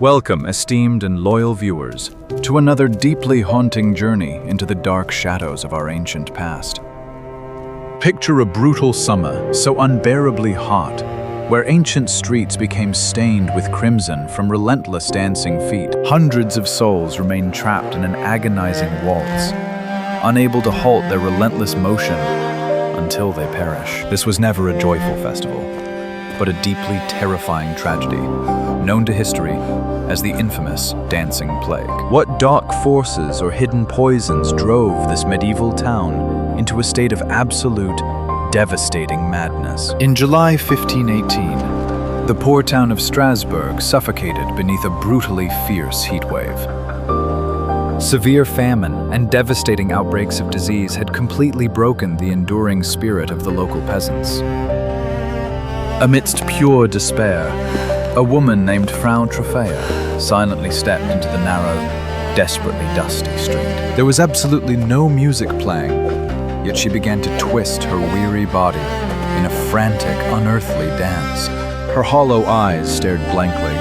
Welcome, esteemed and loyal viewers, to another deeply haunting journey into the dark shadows of our ancient past. Picture a brutal summer so unbearably hot, where ancient streets became stained with crimson from relentless dancing feet. Hundreds of souls remain trapped in an agonizing waltz, unable to halt their relentless motion until they perish. This was never a joyful festival, but a deeply terrifying tragedy, known to history as the infamous Dancing Plague. What dark forces or hidden poisons drove this medieval town into a state of absolute, devastating madness? In July 1518, the poor town of Strasbourg suffocated beneath a brutally fierce heatwave. Severe famine and devastating outbreaks of disease had completely broken the enduring spirit of the local peasants. Amidst pure despair, a woman named Frau Troffea silently stepped into the narrow, desperately dusty street. There was absolutely no music playing, yet she began to twist her weary body in a frantic, unearthly dance. Her hollow eyes stared blankly,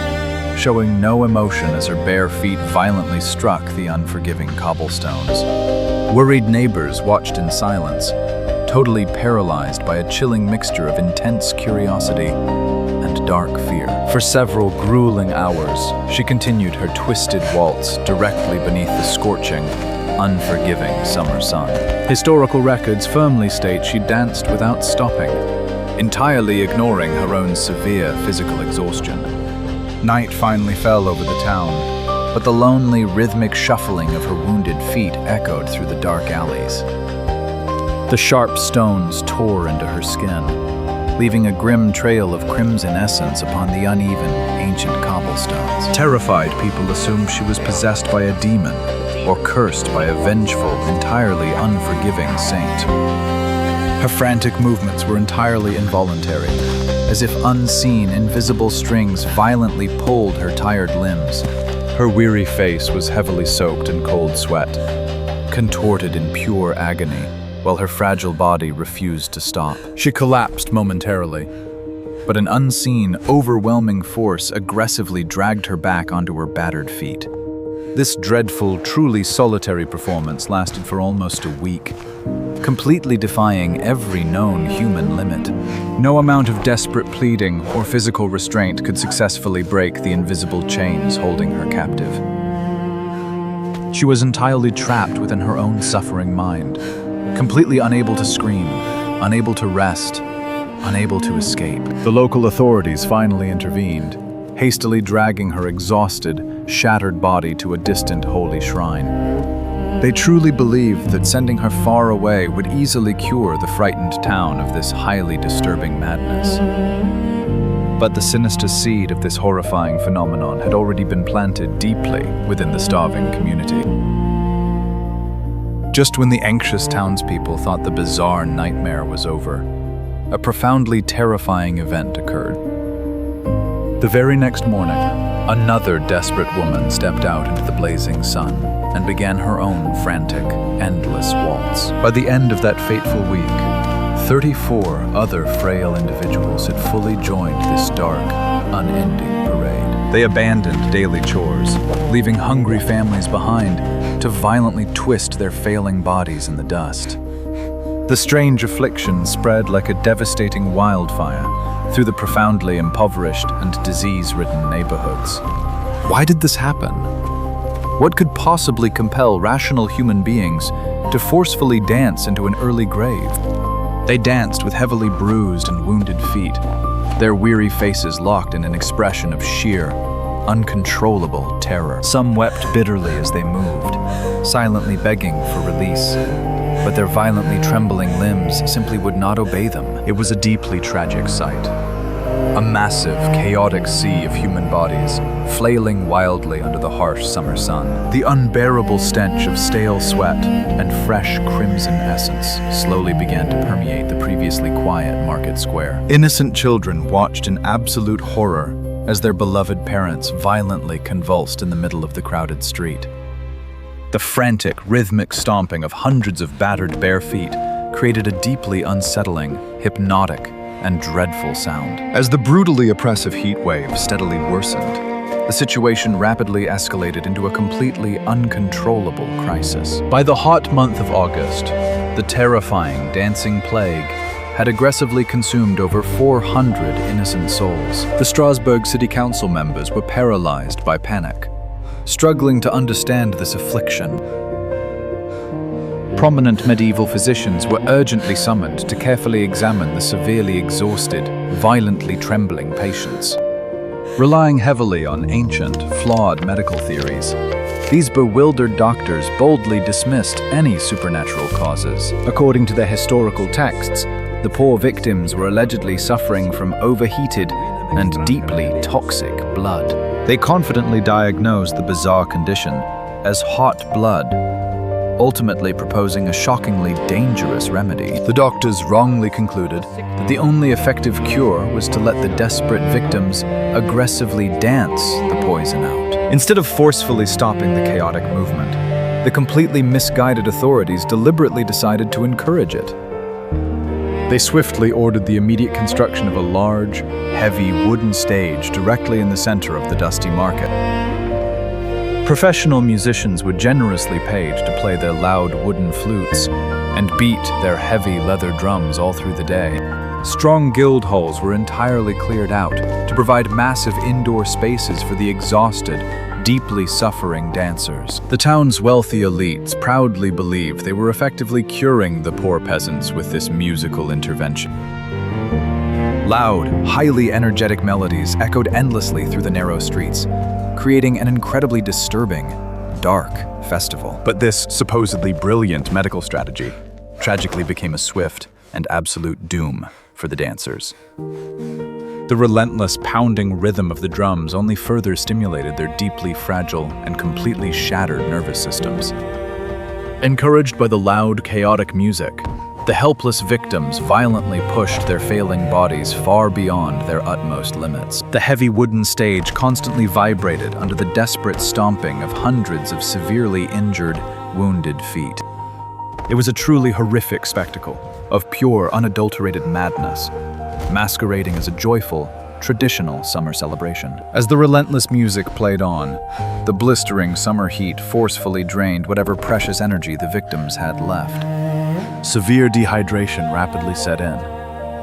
showing no emotion as her bare feet violently struck the unforgiving cobblestones. Worried neighbors watched in silence, totally paralyzed by a chilling mixture of intense curiosity and dark fear. For several grueling hours, she continued her twisted waltz directly beneath the scorching, unforgiving summer sun. Historical records firmly state she danced without stopping, entirely ignoring her own severe physical exhaustion. Night finally fell over the town, but the lonely, rhythmic shuffling of her wounded feet echoed through the dark alleys. The sharp stones tore into her skin, leaving a grim trail of crimson essence upon the uneven, ancient cobblestones. Terrified people assumed she was possessed by a demon or cursed by a vengeful, entirely unforgiving saint. Her frantic movements were entirely involuntary, as if unseen, invisible strings violently pulled her tired limbs. Her weary face was heavily soaked in cold sweat, contorted in pure agony, while her fragile body refused to stop. She collapsed momentarily, but an unseen, overwhelming force aggressively dragged her back onto her battered feet. This dreadful, truly solitary performance lasted for almost a week, completely defying every known human limit. No amount of desperate pleading or physical restraint could successfully break the invisible chains holding her captive. She was entirely trapped within her own suffering mind, completely unable to scream, unable to rest, unable to escape. The local authorities finally intervened, hastily dragging her exhausted, shattered body to a distant holy shrine. They truly believed that sending her far away would easily cure the frightened town of this highly disturbing madness. But the sinister seed of this horrifying phenomenon had already been planted deeply within the starving community. Just when the anxious townspeople thought the bizarre nightmare was over, a profoundly terrifying event occurred. The very next morning, another desperate woman stepped out into the blazing sun and began her own frantic, endless waltz. By the end of that fateful week, 34 other frail individuals had fully joined this dark, unending parade. They abandoned daily chores, leaving hungry families behind to violently twist their failing bodies in the dust. The strange affliction spread like a devastating wildfire through the profoundly impoverished and disease-ridden neighborhoods. Why did this happen? What could possibly compel rational human beings to forcefully dance into an early grave? They danced with heavily bruised and wounded feet, their weary faces locked in an expression of sheer, uncontrollable terror. Some wept bitterly as they moved, silently begging for release, but their violently trembling limbs simply would not obey them. It was a deeply tragic sight. A massive, chaotic sea of human bodies, flailing wildly under the harsh summer sun. The unbearable stench of stale sweat and fresh crimson essence slowly began to permeate the previously quiet market square. Innocent children watched in absolute horror as their beloved parents violently convulsed in the middle of the crowded street. The frantic, rhythmic stomping of hundreds of battered bare feet created a deeply unsettling, hypnotic, and dreadful sound. As the brutally oppressive heat wave steadily worsened, The situation rapidly escalated into a completely uncontrollable crisis. By the hot month of August, the terrifying dancing plague had aggressively consumed over 400 innocent souls. The Strasbourg city council members were paralyzed by panic, struggling to understand this affliction. Prominent medieval physicians were urgently summoned to carefully examine the severely exhausted, violently trembling patients. Relying heavily on ancient, flawed medical theories, these bewildered doctors boldly dismissed any supernatural causes. According to their historical texts, the poor victims were allegedly suffering from overheated and deeply toxic blood. They confidently diagnosed the bizarre condition as hot blood, ultimately proposing a shockingly dangerous remedy. The doctors wrongly concluded that the only effective cure was to let the desperate victims aggressively dance the poison out. Instead of forcefully stopping the chaotic movement, the completely misguided authorities deliberately decided to encourage it. They swiftly ordered the immediate construction of a large, heavy wooden stage directly in the center of the dusty market. Professional musicians were generously paid to play their loud wooden flutes and beat their heavy leather drums all through the day. Strong guild halls were entirely cleared out to provide massive indoor spaces for the exhausted, deeply suffering dancers. The town's wealthy elites proudly believed they were effectively curing the poor peasants with this musical intervention. Loud, highly energetic melodies echoed endlessly through the narrow streets, creating an incredibly disturbing, dark festival. But this supposedly brilliant medical strategy tragically became a swift and absolute doom for the dancers. The relentless pounding rhythm of the drums only further stimulated their deeply fragile and completely shattered nervous systems. Encouraged by the loud, chaotic music, the helpless victims violently pushed their failing bodies far beyond their utmost limits. The heavy wooden stage constantly vibrated under the desperate stomping of hundreds of severely injured, wounded feet. It was a truly horrific spectacle of pure, unadulterated madness, masquerading as a joyful, traditional summer celebration. As the relentless music played on, the blistering summer heat forcefully drained whatever precious energy the victims had left. Severe dehydration rapidly set in,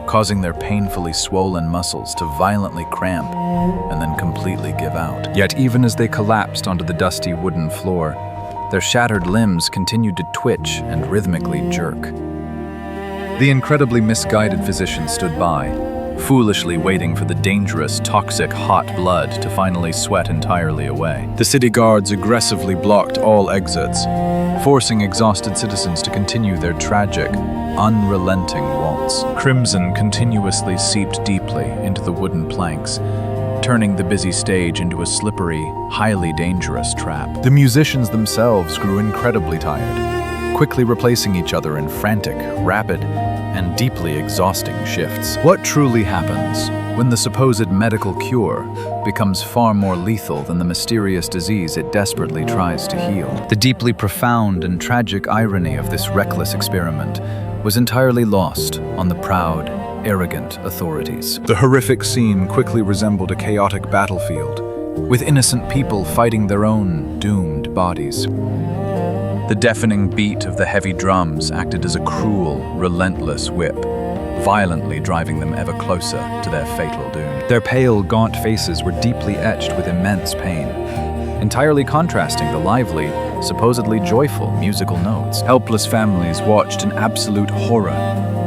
causing their painfully swollen muscles to violently cramp and then completely give out. Yet even as they collapsed onto the dusty wooden floor, their shattered limbs continued to twitch and rhythmically jerk. The incredibly misguided physician stood by, foolishly waiting for the dangerous, toxic, hot blood to finally sweat entirely away. The city guards aggressively blocked all exits, forcing exhausted citizens to continue their tragic, unrelenting waltz. Crimson continuously seeped deeply into the wooden planks, turning the busy stage into a slippery, highly dangerous trap. The musicians themselves grew incredibly tired, quickly replacing each other in frantic, rapid, and deeply exhausting shifts. What truly happens when the supposed medical cure becomes far more lethal than the mysterious disease it desperately tries to heal? The deeply profound and tragic irony of this reckless experiment was entirely lost on the proud, arrogant authorities. The horrific scene quickly resembled a chaotic battlefield, with innocent people fighting their own doomed bodies. The deafening beat of the heavy drums acted as a cruel, relentless whip, violently driving them ever closer to their fatal doom. Their pale, gaunt faces were deeply etched with immense pain, entirely contrasting the lively, supposedly joyful musical notes. Helpless families watched in absolute horror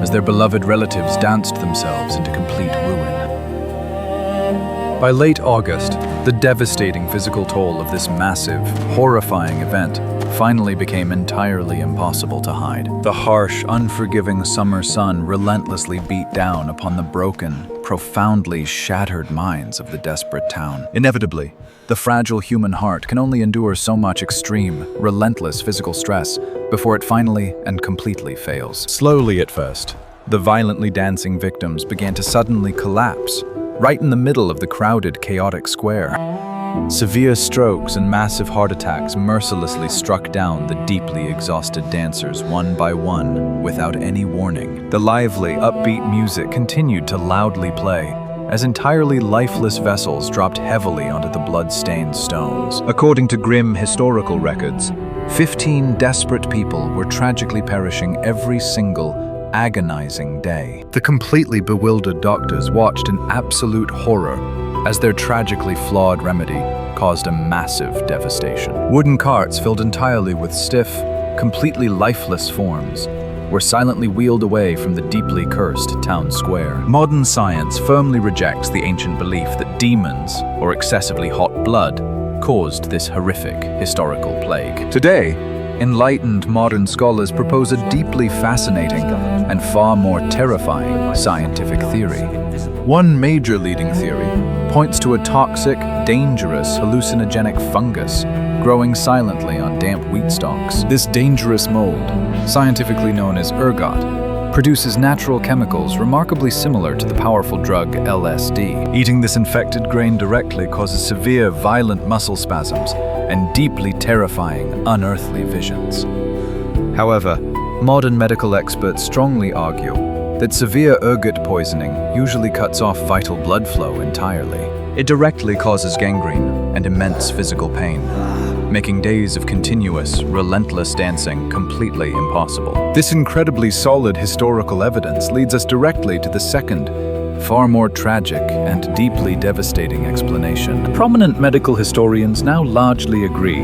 as their beloved relatives danced themselves into complete ruin. By late August, the devastating physical toll of this massive, horrifying event finally became entirely impossible to hide. The harsh, unforgiving summer sun relentlessly beat down upon the broken, profoundly shattered minds of the desperate town. Inevitably, the fragile human heart can only endure so much extreme, relentless physical stress before it finally and completely fails. Slowly at first, the violently dancing victims began to suddenly collapse, right in the middle of the crowded, chaotic square. Severe strokes and massive heart attacks mercilessly struck down the deeply exhausted dancers one by one, without any warning. The lively, upbeat music continued to loudly play, as entirely lifeless vessels dropped heavily onto the blood-stained stones. According to grim historical records, 15 desperate people were tragically perishing every single agonizing day. The completely bewildered doctors watched in absolute horror as their tragically flawed remedy caused a massive devastation. Wooden carts filled entirely with stiff, completely lifeless forms were silently wheeled away from the deeply cursed town square. Modern science firmly rejects the ancient belief that demons or excessively hot blood caused this horrific historical plague. Today, enlightened modern scholars propose a deeply fascinating and far more terrifying scientific theory. One major leading theory points to a toxic, dangerous, hallucinogenic fungus growing silently on damp wheat stalks. This dangerous mold, scientifically known as ergot, produces natural chemicals remarkably similar to the powerful drug LSD. Eating this infected grain directly causes severe, violent muscle spasms and deeply terrifying, unearthly visions. However, modern medical experts strongly argue that severe ergot poisoning usually cuts off vital blood flow entirely. It directly causes gangrene and immense physical pain, making days of continuous, relentless dancing completely impossible. This incredibly solid historical evidence leads us directly to the second, far more tragic and deeply devastating explanation. Prominent medical historians now largely agree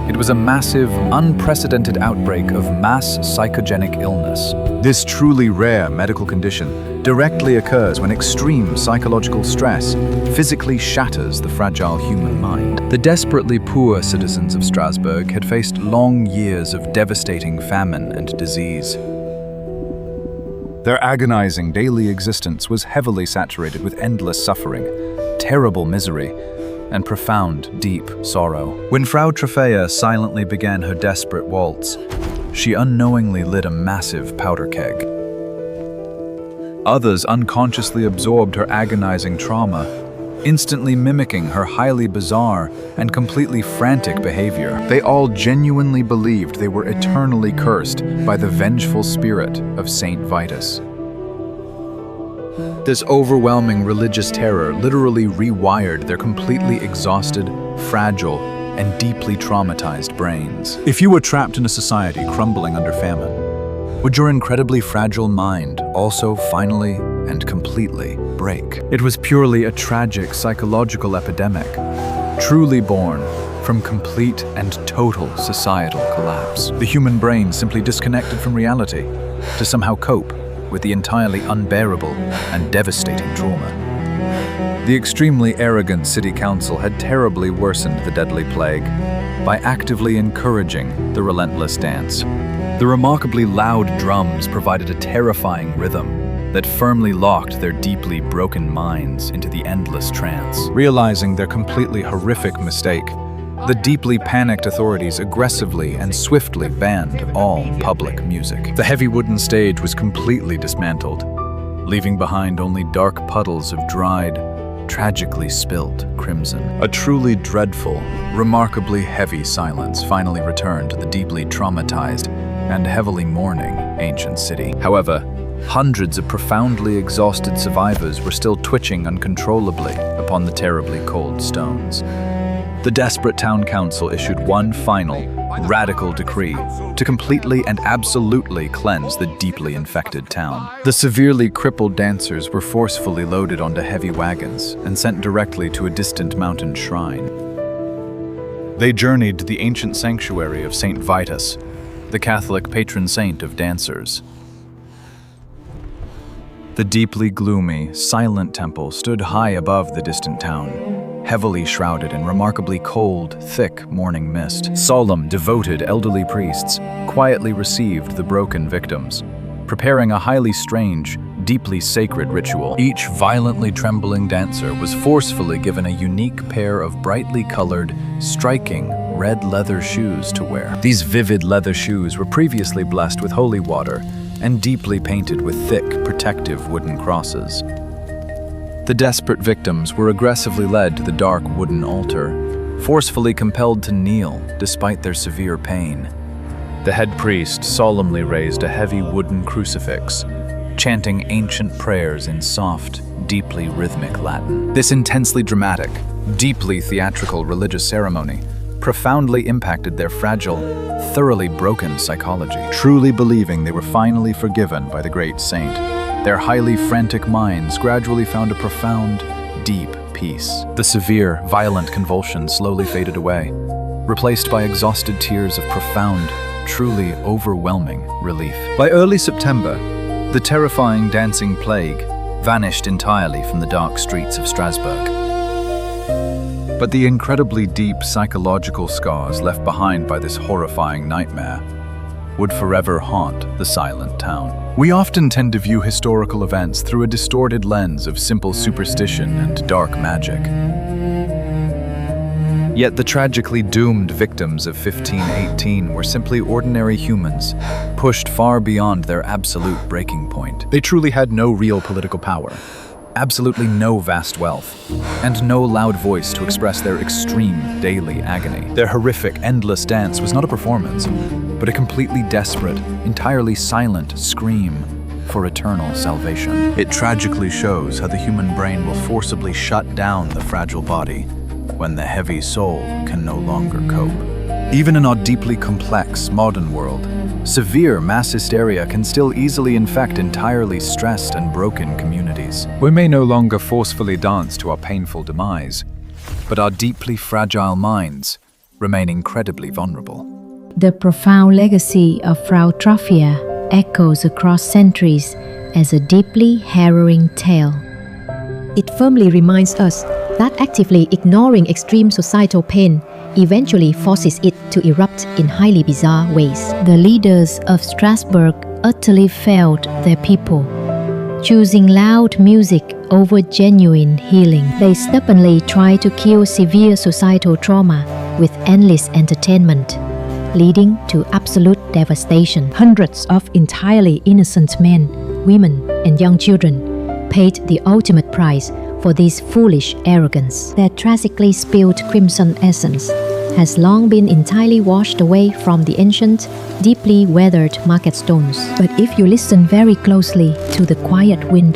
it was a massive, unprecedented outbreak of mass psychogenic illness. This truly rare medical condition directly occurs when extreme psychological stress physically shatters the fragile human mind. The desperately poor citizens of Strasbourg had faced long years of devastating famine and disease. Their agonizing daily existence was heavily saturated with endless suffering, terrible misery, and profound, deep sorrow. When Frau Troffea silently began her desperate waltz, she unknowingly lit a massive powder keg. Others unconsciously absorbed her agonizing trauma, instantly mimicking her highly bizarre and completely frantic behavior. They all genuinely believed they were eternally cursed by the vengeful spirit of Saint Vitus. This overwhelming religious terror literally rewired their completely exhausted, fragile, and deeply traumatized brains. If you were trapped in a society crumbling under famine, would your incredibly fragile mind also finally and completely break? It was purely a tragic psychological epidemic, truly born from complete and total societal collapse. The human brain simply disconnected from reality to somehow cope with the entirely unbearable and devastating trauma. The extremely arrogant city council had terribly worsened the deadly plague by actively encouraging the relentless dance. The remarkably loud drums provided a terrifying rhythm that firmly locked their deeply broken minds into the endless trance. Realizing their completely horrific mistake, the deeply panicked authorities aggressively and swiftly banned all public music. The heavy wooden stage was completely dismantled, leaving behind only dark puddles of dried, tragically spilt crimson. A truly dreadful, remarkably heavy silence finally returned to the deeply traumatized and heavily mourning ancient city. However, hundreds of profoundly exhausted survivors were still twitching uncontrollably upon the terribly cold stones. The desperate town council issued one final, radical decree to completely and absolutely cleanse the deeply infected town. The severely crippled dancers were forcefully loaded onto heavy wagons and sent directly to a distant mountain shrine. They journeyed to the ancient sanctuary of Saint Vitus, the Catholic patron saint of dancers. The deeply gloomy, silent temple stood high above the distant town, heavily shrouded in remarkably cold, thick morning mist. Solemn, devoted elderly priests quietly received the broken victims, preparing a highly strange, deeply sacred ritual. Each violently trembling dancer was forcefully given a unique pair of brightly colored, striking, red leather shoes to wear. These vivid leather shoes were previously blessed with holy water and deeply painted with thick, protective wooden crosses. The desperate victims were aggressively led to the dark wooden altar, forcefully compelled to kneel despite their severe pain. The head priest solemnly raised a heavy wooden crucifix, chanting ancient prayers in soft, deeply rhythmic Latin. This intensely dramatic, deeply theatrical religious ceremony profoundly impacted their fragile, thoroughly broken psychology. Truly believing they were finally forgiven by the great saint, their highly frantic minds gradually found a profound, deep peace. The severe, violent convulsions slowly faded away, replaced by exhausted tears of profound, truly overwhelming relief. By early September, the terrifying dancing plague vanished entirely from the dark streets of Strasbourg. But the incredibly deep psychological scars left behind by this horrifying nightmare would forever haunt the silent town. We often tend to view historical events through a distorted lens of simple superstition and dark magic. Yet the tragically doomed victims of 1518 were simply ordinary humans, pushed far beyond their absolute breaking point. They truly had no real political power, absolutely no vast wealth, and no loud voice to express their extreme daily agony. Their horrific, endless dance was not a performance, but a completely desperate, entirely silent scream for eternal salvation. It tragically shows how the human brain will forcibly shut down the fragile body when the heavy soul can no longer cope. Even in our deeply complex modern world, severe mass hysteria can still easily infect entirely stressed and broken communities. We may no longer forcefully dance to our painful demise, but our deeply fragile minds remain incredibly vulnerable. The profound legacy of Frau Troffea echoes across centuries as a deeply harrowing tale. It firmly reminds us that actively ignoring extreme societal pain eventually forces it to erupt in highly bizarre ways. The leaders of Strasbourg utterly failed their people, choosing loud music over genuine healing. They stubbornly tried to kill severe societal trauma with endless entertainment, leading to absolute devastation. Hundreds of entirely innocent men, women, and young children paid the ultimate price for this foolish arrogance. Their tragically spilled crimson essence has long been entirely washed away from the ancient, deeply weathered market stones. But if you listen very closely to the quiet wind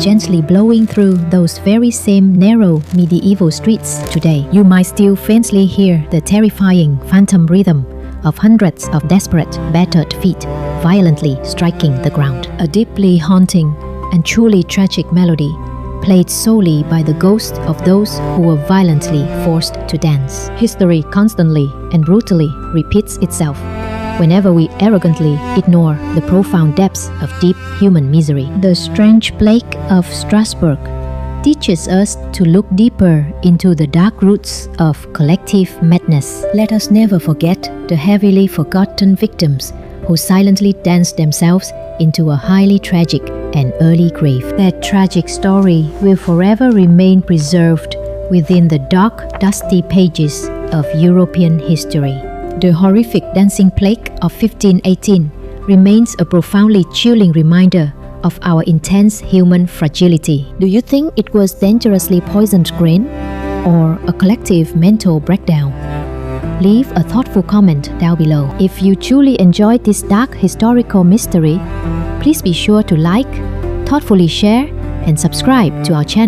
gently blowing through those very same narrow medieval streets today, you might still faintly hear the terrifying phantom rhythm of hundreds of desperate, battered feet violently striking the ground. A deeply haunting and truly tragic melody played solely by the ghosts of those who were violently forced to dance. History constantly and brutally repeats itself whenever we arrogantly ignore the profound depths of deep human misery. The strange plague of Strasbourg teaches us to look deeper into the dark roots of collective madness. Let us never forget the heavily forgotten victims who silently danced themselves into a highly tragic and early grave. Their tragic story will forever remain preserved within the dark, dusty pages of European history. The horrific dancing plague of 1518 remains a profoundly chilling reminder of our intense human fragility. Do you think it was dangerously poisoned grain or a collective mental breakdown? Leave a thoughtful comment down below. If you truly enjoyed this dark historical mystery, please be sure to like, thoughtfully share, and subscribe to our channel.